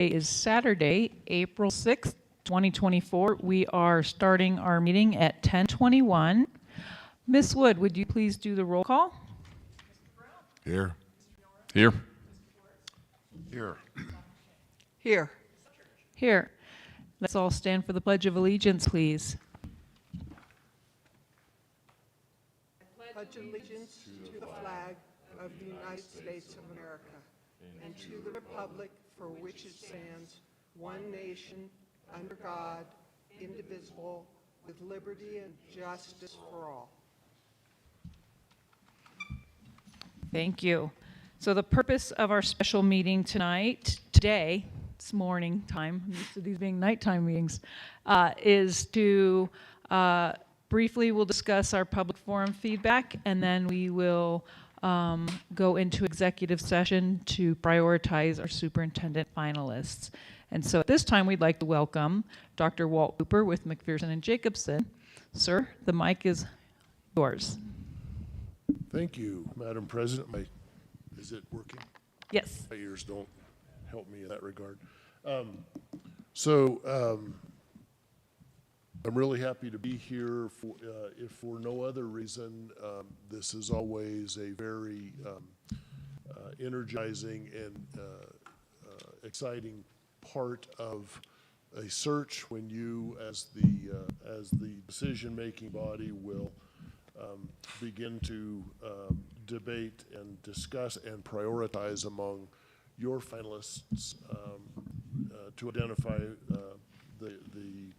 Today is Saturday, April 6th, 2024. We are starting our meeting at 10:21. Ms. Wood, would you please do the roll call? Here. Here. Here. Here. Here. Let's all stand for the Pledge of Allegiance, please. Pledge allegiance to the flag of the United States of America and to the republic for which it stands, one nation, under God, indivisible, with liberty and justice for all. Thank you. So the purpose of our special meeting today, it's morning time, I'm used to these being nighttime meetings, is to briefly we'll discuss our public forum feedback, and then we will go into executive session to prioritize our superintendent finalists. And so at this time, we'd like to welcome Dr. Walt Cooper with McPherson and Jacobson. Sir, the mic is yours. Thank you, Madam President. Is it working? Yes. My ears don't help me in that regard. I'm really happy to be here. If for no other reason, this is always a very energizing and exciting part of a search when you, as the decision-making body, will begin to debate and discuss and prioritize among your finalists to identify the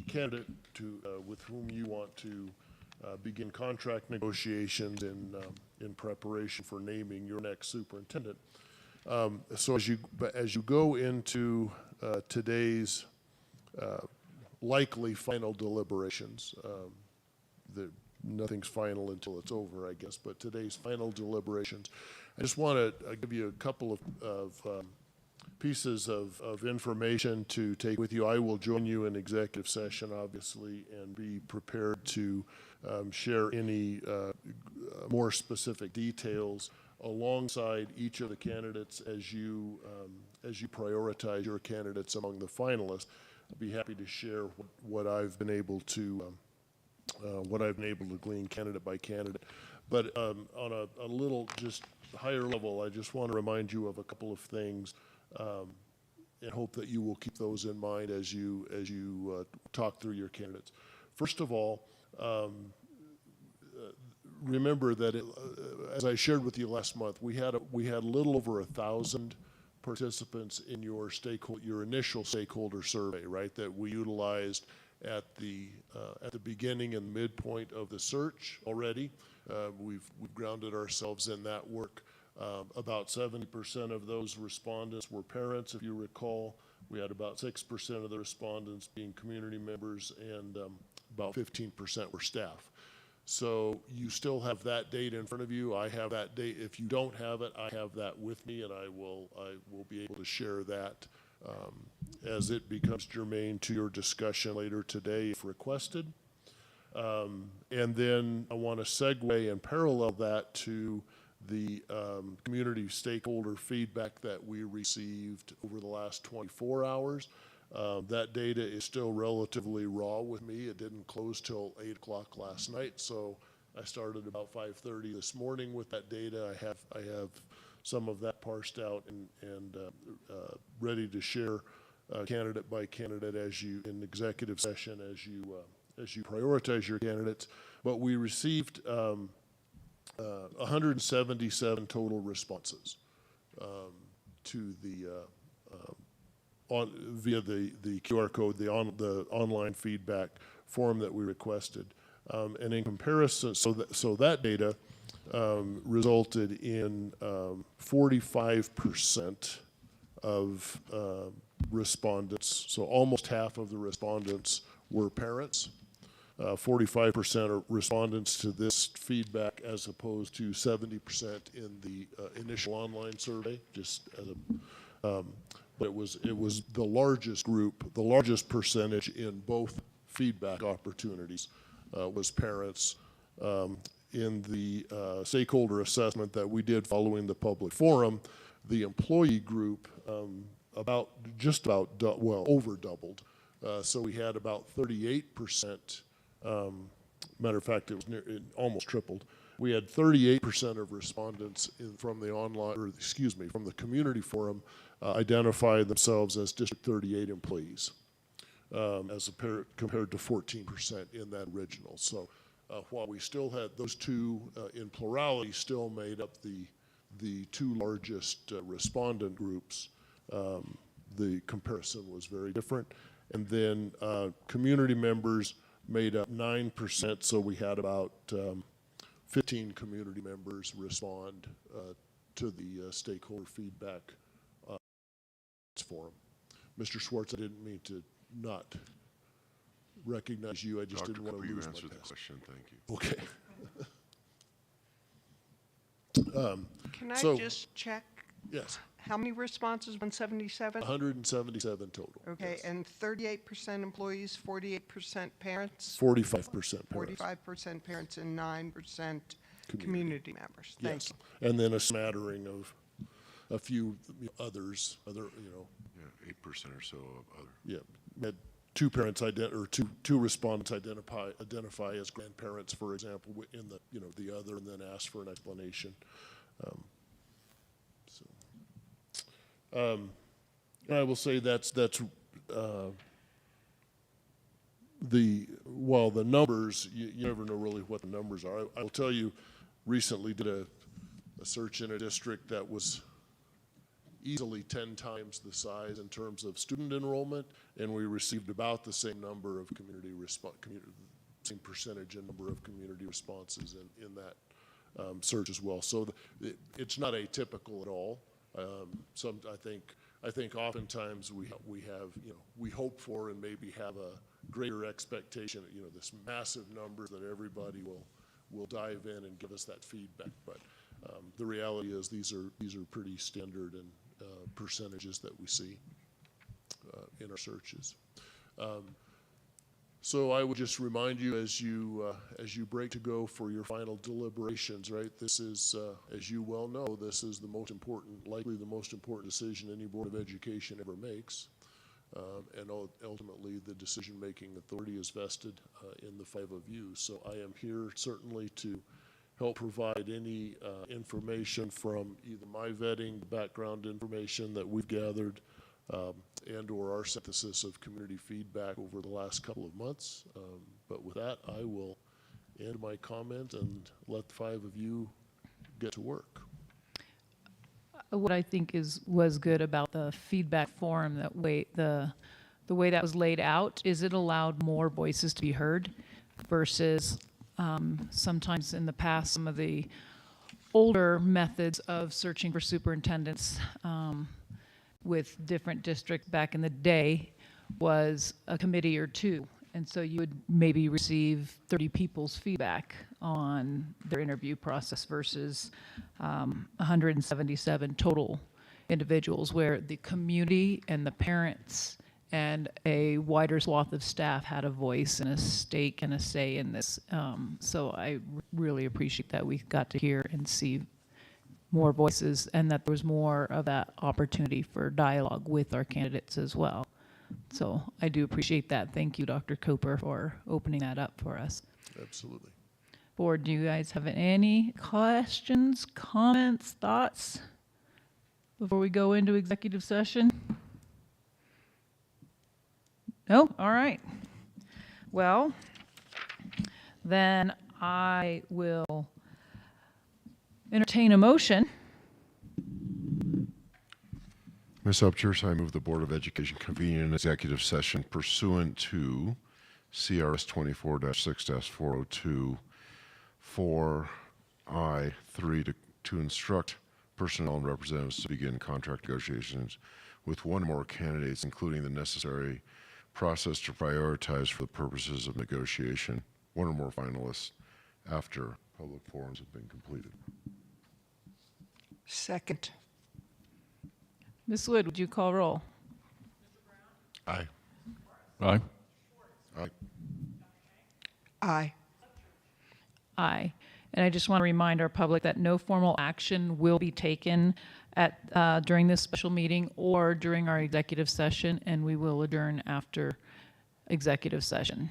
candidate with whom you want to begin contract negotiations in preparation for naming your next superintendent. So as you go into today's likely final deliberations, nothing's final until it's over, I guess, but today's final deliberations, I just want to give you a couple of pieces of information to take with you. I will join you in executive session, obviously, and be prepared to share any more specific details alongside each of the candidates as you prioritize your candidates among the finalists. I'll be happy to share what I've been able to glean candidate by candidate. But on a little just higher level, I just want to remind you of a couple of things and hope that you will keep those in mind as you talk through your candidates. First of all, remember that as I shared with you last month, we had a little over 1,000 participants in your initial stakeholder survey, right? That we utilized at the beginning and midpoint of the search already. We've grounded ourselves in that work. About 70% of those respondents were parents, if you recall. We had about 6% of the respondents being community members, and about 15% were staff. So you still have that data in front of you. I have that data. If you don't have it, I have that with me, and I will be able to share that as it becomes germane to your discussion later today if requested. And then I want to segue and parallel that to the community stakeholder feedback that we received over the last 24 hours. That data is still relatively raw with me. It didn't close till 8 o'clock last night, so I started about 5:30 this morning with that data. I have some of that parsed out and ready to share candidate by candidate in executive session as you prioritize your candidates. But we received 177 total responses to via the QR code, the online feedback form that we requested, and in comparison, so that data resulted in 45% of respondents. So almost half of the respondents were parents. 45% are respondents to this feedback, as opposed to 70% in the initial online survey. But it was the largest group, the largest percentage in both feedback opportunities was parents. In the stakeholder assessment that we did following the public forum, the employee group just about, over doubled. So we had about 38%, matter of fact, it almost tripled. We had 38% of respondents from the from the community forum identify themselves as District 38 employees, compared to 14% in that original. So while we still had those two in plurality, still made up the two largest respondent groups, the comparison was very different. And then community members made up 9%, so we had about 15 community members respond to the stakeholder feedback forum. Mr. Schwartz, I didn't mean to not recognize you. I just Dr. didn't want Cooper, to you lose my answered the pass. question. Thank you. Okay. Can I So- just check, Yes, how many responses, 177? 177 total. Okay, Yes. and 38% employees, 48% parents? 45% parents. 45% parents and 9% community members. Thank Yes. you. And then a smattering of a few others, Yeah, 8% or so of other. yeah. We had two parents two respondents identify as grandparents, for example, in the other, and then ask for an explanation. And I will say while the numbers, you never know really what the numbers are. I will tell you, recently did a search in a district that was easily 10 times the size in terms of student enrollment, and we received about the same number of same percentage and number of community responses in that search as well. So it's not atypical at all. I think oftentimes we have, we hope for and maybe have a greater expectation, this massive numbers that everybody will dive in and give us that feedback. But the reality is these are pretty standard and percentages that we see in our searches. So I would just remind you as you break to go for your final deliberations, right? This is, as you well know, this is likely the most important decision any Board of Education ever makes. And ultimately, the decision-making authority is vested in the 5 of you. So I am here certainly to help provide any information from either my vetting, background information that we've gathered, and or our synthesis of community feedback over the last couple of months. But with that, I will end my comment and let the 5 of you get to work. What I think was good about the feedback forum, the way that was laid out, is it allowed more voices to be heard versus sometimes in the past, some of the older methods of searching for superintendents with different districts back in the day was a committee or two. And so you would maybe receive 30 people's feedback on their interview process versus 177 total individuals, where the community and the parents and a wider swath of staff had a voice and a stake and a say in this. So I really appreciate that we got to hear and see more voices, and that there was more of that opportunity for dialogue with our candidates as well. So I do appreciate that. Thank you, Dr. Cooper, for opening that up for us. Absolutely. Board, do you guys have any questions, comments, thoughts before we go into executive session? No? All right. Well, then I will entertain a motion. Ms. Upchurch, I move the Board of Education convene an executive session pursuant to CRS 24-6-402 4I3 to instruct personnel and representatives to begin contract negotiations with one or more candidates, including the necessary process to prioritize for the purposes of negotiation one or more finalists after public forums have been completed. Second. Ms. Wood, would you call roll? Aye. Aye. Aye. Aye. Aye. And I just want to remind our public that no formal action will be taken during this special meeting or during our executive session, and we will adjourn after executive session.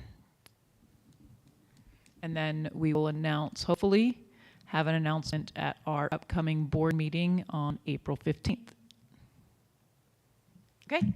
And then we will announce, hopefully, have an announcement at our upcoming board meeting on April 15th. Okay?